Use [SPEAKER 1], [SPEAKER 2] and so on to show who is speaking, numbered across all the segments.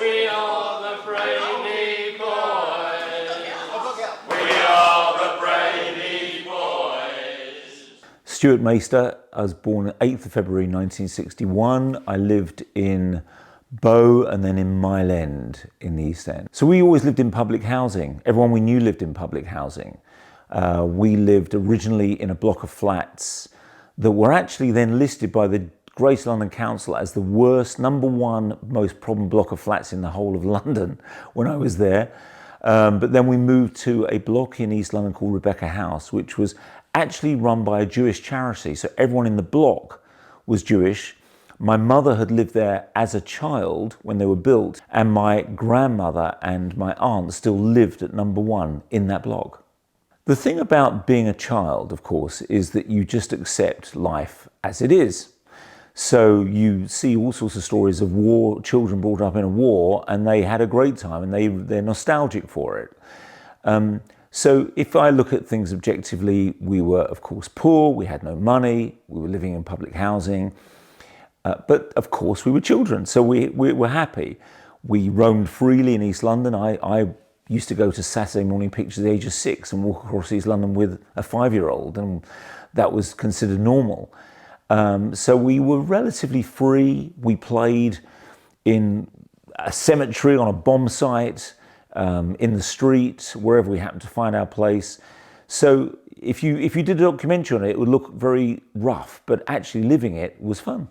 [SPEAKER 1] We are the Brady boys. We are the Brady boys.
[SPEAKER 2] Stuart Maister. I was born on 8th of February 1961. I lived in Bow and then in Mile End in the East End. So we always lived in public housing. Everyone we knew lived in public housing. We lived originally in a block of flats that were actually then listed by the Greater London Council as the worst, #1 most problem block of flats in the whole of London when I was there. But then we moved to a block in East London called Rebecca House, which was actually run by a Jewish charity. So everyone in the block was Jewish. My mother had lived there as a child when they were built, and my grandmother and my aunt still lived at #1 in that block. The thing about being a child, of course, is that you just accept life as it is. So you see all sorts of stories of war, children brought up in a war, and they had a great time and they're nostalgic for it. So if I look at things objectively, we were, of course, poor, we had no money, we were living in public housing, but of course we were children, so we were happy. We roamed freely in East London. I used to go to Saturday morning pictures at the age of 6 and walk across East London with a 5-year-old, and that was considered normal. So we were relatively free. We played in a cemetery, on a bomb site, in the street, wherever we happened to find our place. So if you did a documentary on it, it would look very rough, but actually living it was fun.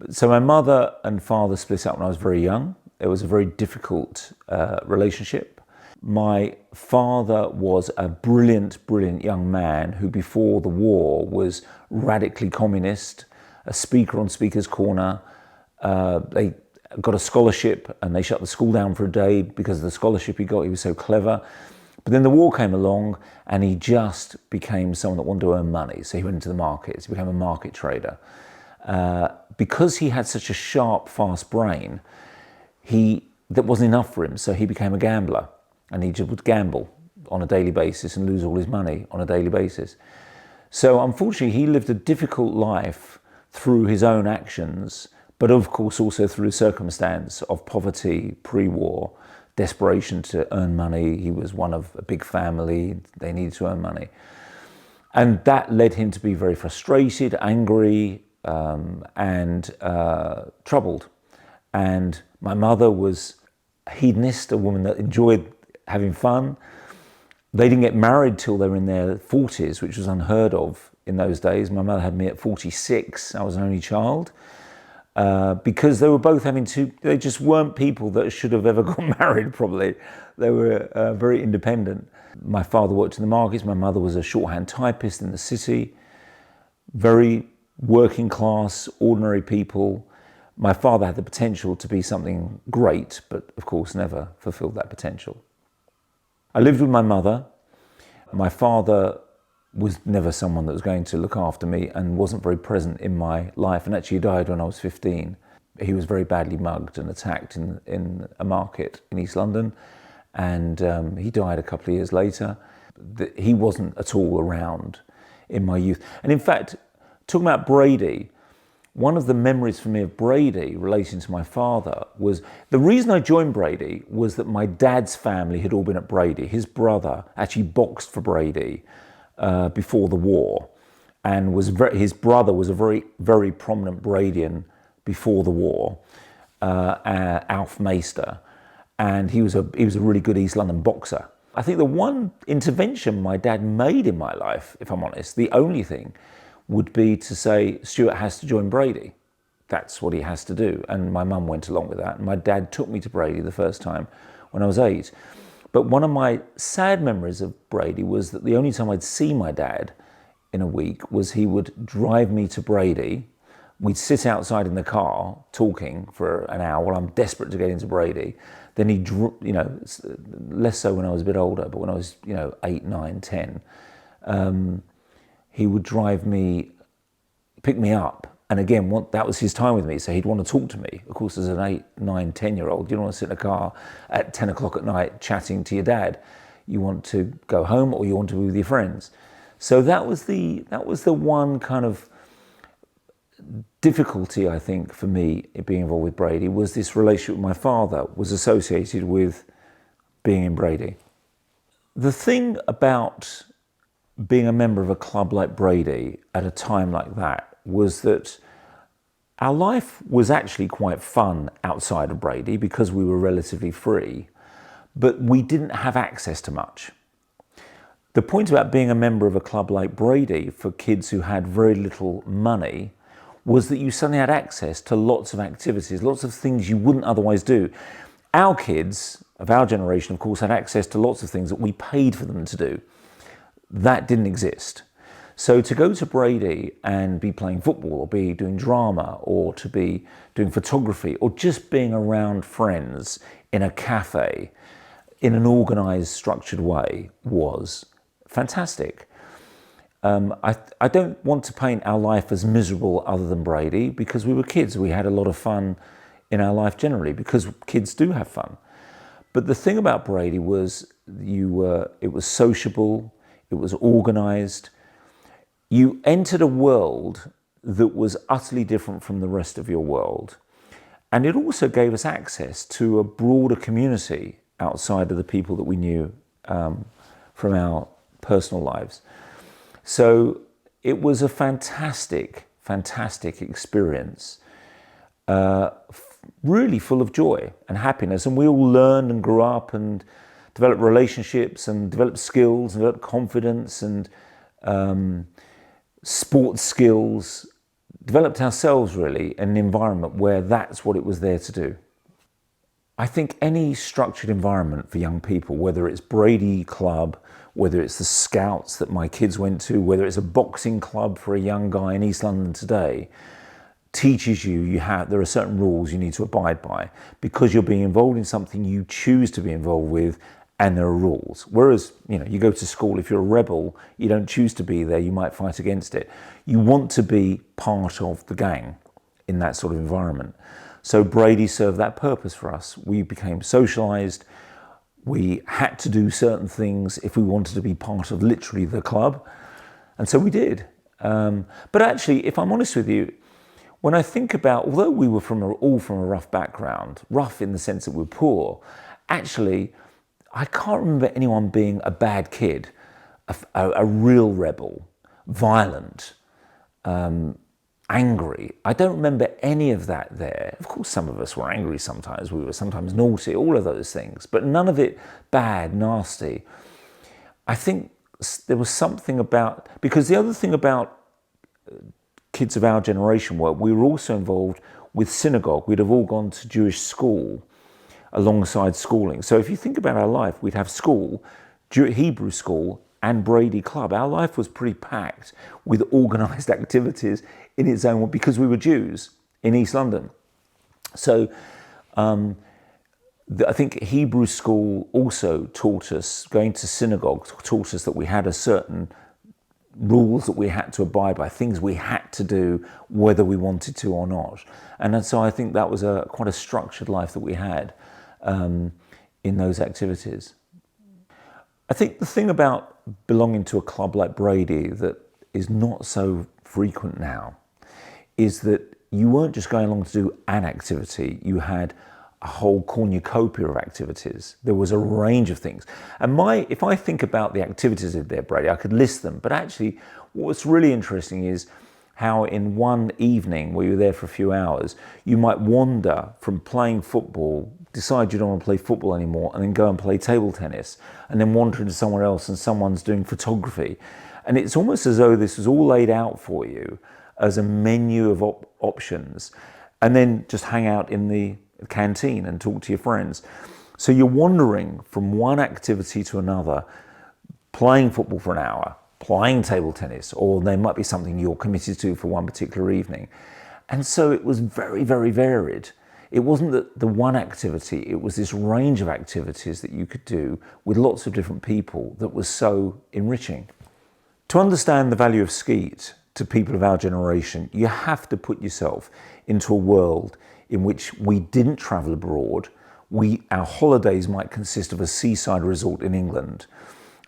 [SPEAKER 2] So my mother and father split up when I was very young. It was a very difficult relationship. My father was a brilliant, brilliant young man who before the war was radically communist, a speaker on Speaker's Corner. They got a scholarship and they shut the school down for a day because of the scholarship he got. He was so clever. But then the war came along and he just became someone that wanted to earn money. So he went into the markets, he became a market trader. Because he had such a sharp, fast brain, that wasn't enough for him. So he became a gambler. And he just would gamble on a daily basis and lose all his money on a daily basis. So unfortunately, he lived a difficult life through his own actions, but of course also through the circumstance of poverty, pre-war, desperation to earn money. He was one of a big family, they needed to earn money. And that led him to be very frustrated, angry, and troubled. And my mother was a hedonist, a woman that enjoyed having fun. They didn't get married till they were in their 40s, which was unheard of in those days. My mother had me at 46. I was an only child. Because they were both they just weren't people that should have ever got married, probably. They were very independent. My father worked in the markets. My mother was a shorthand typist in the city. Very working class, ordinary people. My father had the potential to be something great, but of course never fulfilled that potential. I lived with my mother. My father was never someone that was going to look after me and wasn't very present in my life, and actually died when I was 15. He was very badly mugged and attacked in a market in East London, and he died a couple of years later. He wasn't at all around in my youth. And in fact, talking about Brady, one of the memories for me of Brady relating to my father was, the reason I joined Brady was that my dad's family had all been at Brady. His brother actually boxed for Brady before the war, and his brother was a very, very prominent Bradian before the war, Alf Maister, and he was a really good East London boxer. I think the one intervention my dad made in my life, if I'm honest, the only thing, would be to say, Stuart has to join Brady. That's what he has to do. And my mum went along with that. And my dad took me to Brady the first time when I was 8. But one of my sad memories of Brady was that the only time I'd see my dad in a week was he would drive me to Brady. We'd sit outside in the car talking for an hour while I'm desperate to get into Brady. Then he'd, less so when I was a bit older, but when I was, 8, 9, 10, he would pick me up. And again, that was his time with me. So he'd want to talk to me. Of course, as an 8, 9, 10-year-old, you don't want to sit in a car at 10 o'clock at night chatting to your dad. You want to go home or you want to be with your friends. So that was the one kind of difficulty, I think, for me being involved with Brady was this relationship with my father was associated with being in Brady. The thing about being a member of a club like Brady at a time like that was that our life was actually quite fun outside of Brady because we were relatively free, but we didn't have access to much. The point about being a member of a club like Brady for kids who had very little money was that you suddenly had access to lots of activities, lots of things you wouldn't otherwise do. Our kids of our generation, of course, had access to lots of things that we paid for them to do. That didn't exist. So to go to Brady and be playing football or be doing drama or to be doing photography or just being around friends in a cafe in an organised, structured way was fantastic. I don't want to paint our life as miserable other than Brady because we were kids. We had a lot of fun in our life generally because kids do have fun. But the thing about Brady was it was sociable, it was organised. You entered a world that was utterly different from the rest of your world. And it also gave us access to a broader community outside of the people that we knew from our personal lives. So it was a fantastic, fantastic experience, really full of joy and happiness. And we all learned and grew up and developed relationships and developed skills and developed confidence and sports skills, developed ourselves really in an environment where that's what it was there to do. I think any structured environment for young people, whether it's Brady Club, whether it's the Scouts that my kids went to, whether it's a boxing club for a young guy in East London today, teaches you there are certain rules you need to abide by because you're being involved in something you choose to be involved with and there are rules. Whereas, you go to school, if you're a rebel, you don't choose to be there, you might fight against it. You want to be part of the gang in that sort of environment. So Brady served that purpose for us. We became socialised. We had to do certain things if we wanted to be part of literally the club. And so we did. But actually, if I'm honest with you, when I think about, although we were all from a rough background, rough in the sense that we were poor, actually, I can't remember anyone being a bad kid, a real rebel, violent, angry. I don't remember any of that there. Of course, some of us were angry sometimes. We were sometimes naughty, all of those things, but none of it bad, nasty. I think there was something about, because the other thing about kids of our generation were, we were also involved with synagogue. We'd have all gone to Jewish school alongside schooling. So if you think about our life, we'd have school, Hebrew school, and Brady Club. Our life was pretty packed with organised activities in its own way because we were Jews in East London. So I think Hebrew school also taught us, going to synagogue taught us that we had a certain rules that we had to abide by, things we had to do whether we wanted to or not. And so I think that was quite a structured life that we had in those activities. I think the thing about belonging to a club like Brady that is not so frequent now is that you weren't just going along to do an activity, you had a whole cornucopia of activities. There was a range of things. And if I think about the activities of there, Brady, I could list them, but actually what's really interesting is how in one evening where you were there for a few hours, you might wander from playing football, decide you don't want to play football anymore, and then go and play table tennis, and then wander into somewhere else and someone's doing photography. And it's almost as though this was all laid out for you as a menu of options, and then just hang out in the canteen and talk to your friends. So you're wandering from one activity to another, playing football for an hour, playing table tennis, or there might be something you're committed to for one particular evening. And so it was very, very varied. It wasn't the one activity, it was this range of activities that you could do with lots of different people that was so enriching. To understand the value of skeet to people of our generation, you have to put yourself into a world in which we didn't travel abroad. Our holidays might consist of a seaside resort in England,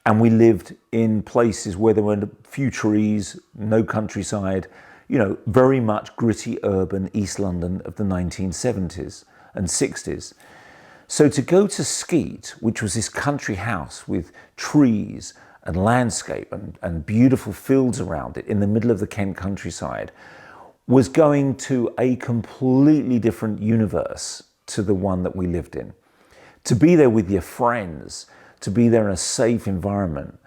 [SPEAKER 2] and we lived in places where there were few trees, no countryside, very much gritty urban East London of the 1970s and 60s. So to go to Skeet, which was this country house with trees and landscape and beautiful fields around it in the middle of the Kent countryside, was going to a completely different universe to the one that we lived in. To be there with your friends, to be there in a safe environment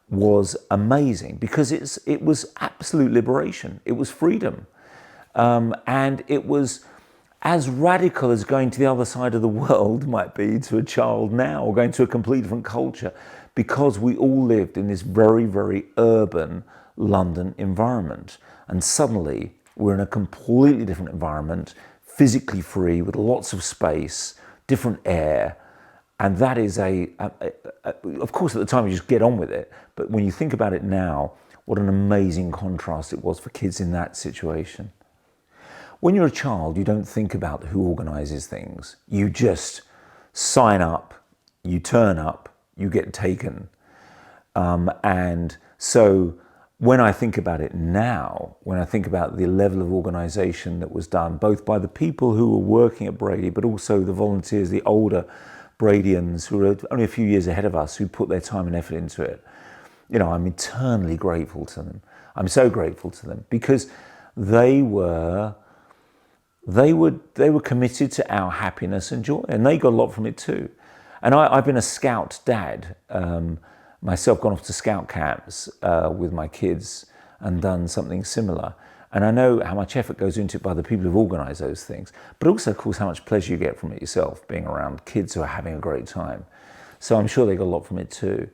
[SPEAKER 2] was amazing, because it was absolute liberation. It was freedom. And it was as radical as going to the other side of the world might be to a child now, or going to a completely different culture, because we all lived in this very, very urban London environment. And suddenly we're in a completely different environment, physically free, with lots of space, different air. And that is of course, at the time you just get on with it. But when you think about it now, what an amazing contrast it was for kids in that situation. When you're a child, you don't think about who organizes things. You just sign up, you turn up, you get taken. And so when I think about it now, when I think about the level of organization that was done, both by the people who were working at Brady, but also the volunteers, the older Bradians who were only a few years ahead of us, who put their time and effort into it, I'm eternally grateful to them. I'm so grateful to them, because they were committed to our happiness and joy, and they got a lot from it too. And I've been a scout dad, myself, gone off to scout camps with my kids and done something similar. And I know how much effort goes into it by the people who've organised those things, but also, of course, how much pleasure you get from it yourself, being around kids who are having a great time. So I'm sure they got a lot from it too.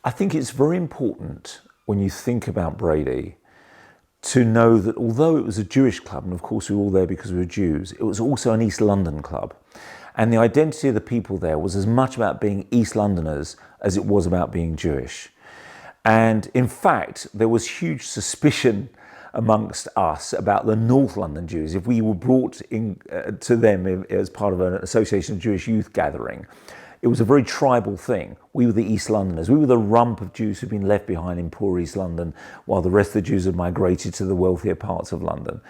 [SPEAKER 2] I think it's very important when you think about Brady to know that although it was a Jewish club, and of course we were all there because we were Jews, it was also an East London club. And the identity of the people there was as much about being East Londoners as it was about being Jewish. And in fact, there was huge suspicion amongst us about the North London Jews. If we were brought in to them as part of an Association of Jewish Youth gathering, it was a very tribal thing. We were the East Londoners. We were the rump of Jews who'd been left behind in poor East London, while the rest of the Jews had migrated to the wealthier parts of London.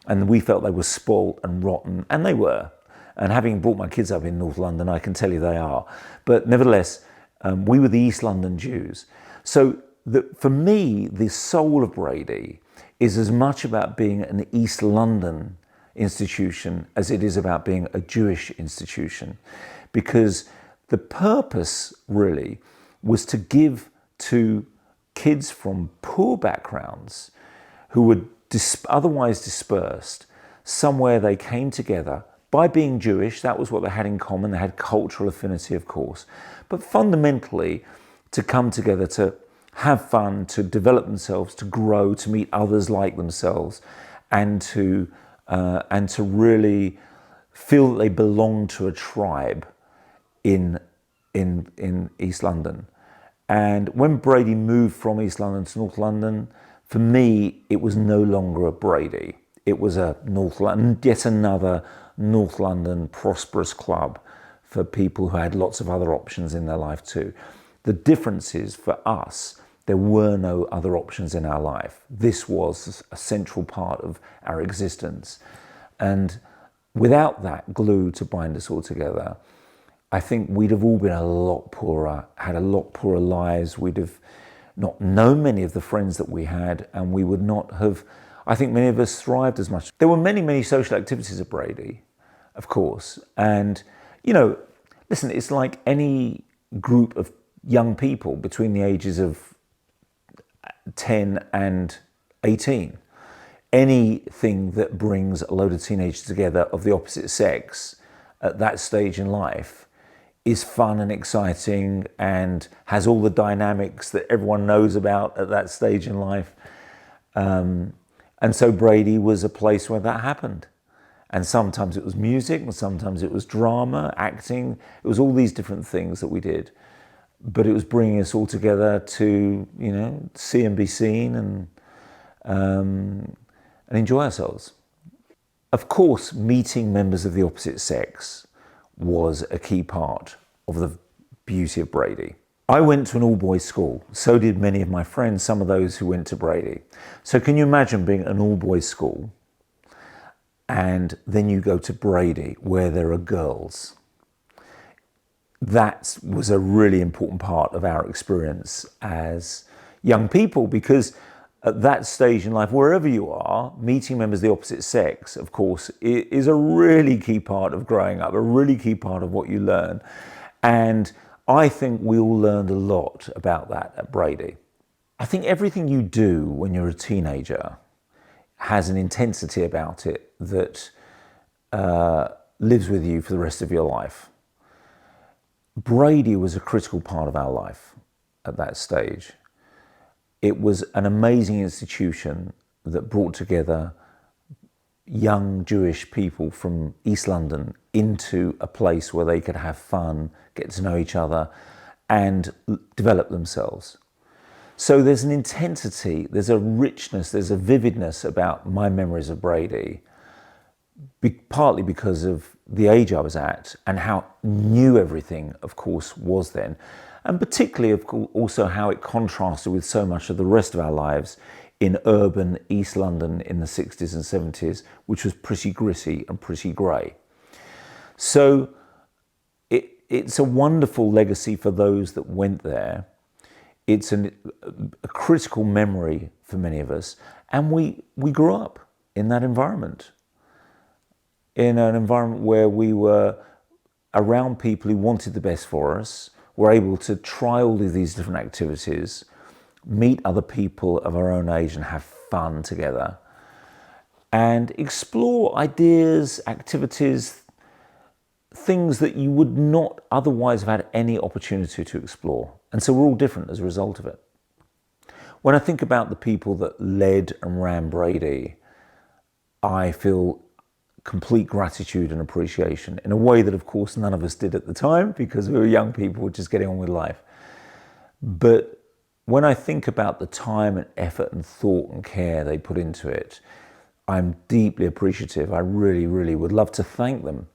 [SPEAKER 2] And we felt they were spoilt and rotten, and they were. And having brought my kids up in North London, I can tell you they are. But nevertheless, we were the East London Jews. So for me, the soul of Brady is as much about being an East London institution as it is about being a Jewish institution. Because the purpose really was to give to kids from poor backgrounds who were otherwise dispersed somewhere they came together by being Jewish. That was what they had in common. They had cultural affinity, of course, but fundamentally to come together to have fun, to develop themselves, to grow, to meet others like themselves, and to really feel that they belong to a tribe in East London. And when Brady moved from East London to North London, for me, it was no longer a Brady. It was a North London, yet another North London prosperous club for people who had lots of other options in their life too. The difference is, for us, there were no other options in our life. This was a central part of our existence. And without that glue to bind us all together, I think we'd have all been a lot poorer, had a lot poorer lives. We'd have not known many of the friends that we had, and we would not have, I think many of us thrived as much. There were many, many social activities at Brady, of course. And, listen, it's like any group of young people between the ages of 10 and 18. Anything that brings a load of teenagers together of the opposite sex at that stage in life is fun and exciting and has all the dynamics that everyone knows about at that stage in life. And so Brady was a place where that happened. And sometimes it was music, and sometimes it was drama, acting. It was all these different things that we did. But it was bringing us all together to, see and be seen and enjoy ourselves. Of course, meeting members of the opposite sex was a key part of the beauty of Brady. I went to an all-boys school. So did many of my friends, some of those who went to Brady. So can you imagine being at an all-boys school and then you go to Brady where there are girls? That was a really important part of our experience as young people, because at that stage in life, wherever you are, meeting members of the opposite sex, of course, is a really key part of growing up, a really key part of what you learn. And I think we all learned a lot about that at Brady. I think everything you do when you're a teenager has an intensity about it that lives with you for the rest of your life. Brady was a critical part of our life at that stage. It was an amazing institution that brought together young Jewish people from East London into a place where they could have fun, get to know each other, and develop themselves. So there's an intensity, there's a richness, there's a vividness about my memories of Brady, partly because of the age I was at and how new everything, of course, was then. And particularly, of course, also how it contrasted with so much of the rest of our lives in urban East London in the 60s and 70s, which was pretty gritty and pretty grey. So it's a wonderful legacy for those that went there. It's a critical memory for many of us. And we grew up in that environment, in an environment where we were around people who wanted the best for us, were able to try all of these different activities, meet other people of our own age and have fun together, and explore ideas, activities, things that you would not otherwise have had any opportunity to explore. And so we're all different as a result of it. When I think about the people that led and ran Brady, I feel complete gratitude and appreciation in a way that, of course, none of us did at the time because we were young people just getting on with life. But when I think about the time and effort and thought and care they put into it, I'm deeply appreciative. I really, really would love to thank them,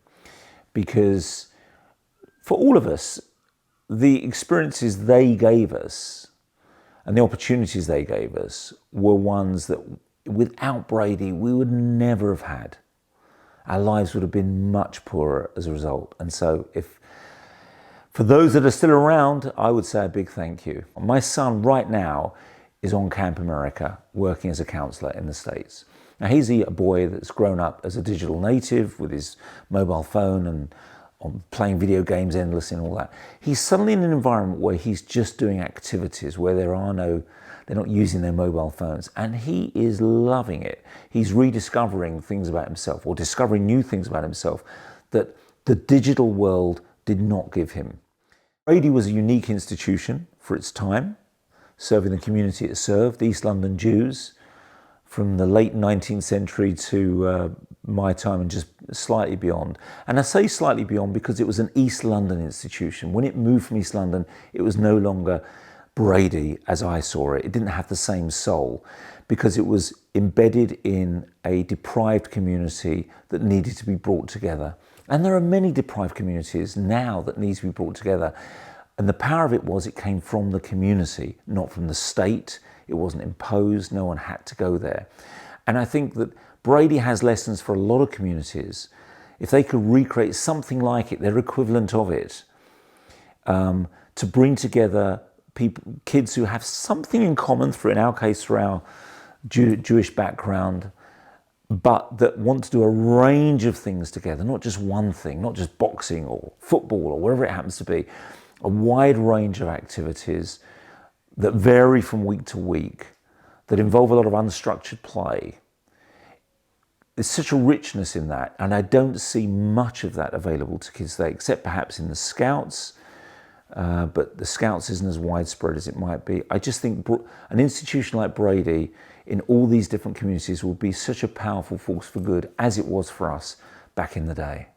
[SPEAKER 2] because for all of us, the experiences they gave us and the opportunities they gave us were ones that without Brady, we would never have had. Our lives would have been much poorer as a result. And so for those that are still around, I would say a big thank you. My son right now is on Camp America, working as a counsellor in the States. Now he's a boy that's grown up as a digital native with his mobile phone and playing video games endlessly and all that. He's suddenly in an environment where he's just doing activities where they're not using their mobile phones, and he is loving it. He's rediscovering things about himself, or discovering new things about himself that the digital world did not give him. Brady was a unique institution for its time, serving the community it served, East London Jews, from the late 19th century to my time and just slightly beyond. And I say slightly beyond because it was an East London institution. When it moved from East London, it was no longer Brady as I saw it. It didn't have the same soul because it was embedded in a deprived community that needed to be brought together. And there are many deprived communities now that need to be brought together. And the power of it was it came from the community, not from the state. It wasn't imposed. No one had to go there. And I think that Brady has lessons for a lot of communities. If they could recreate something like it, their equivalent of it, to bring together kids who have something in common, in our case, through our Jewish background, but that want to do a range of things together, not just one thing, not just boxing or football or whatever it happens to be, a wide range of activities that vary from week to week, that involve a lot of unstructured play. There's such a richness in that, and I don't see much of that available to kids today, except perhaps in the Scouts, but the Scouts isn't as widespread as it might be. I just think an institution like Brady in all these different communities will be such a powerful force for good as it was for us back in the day.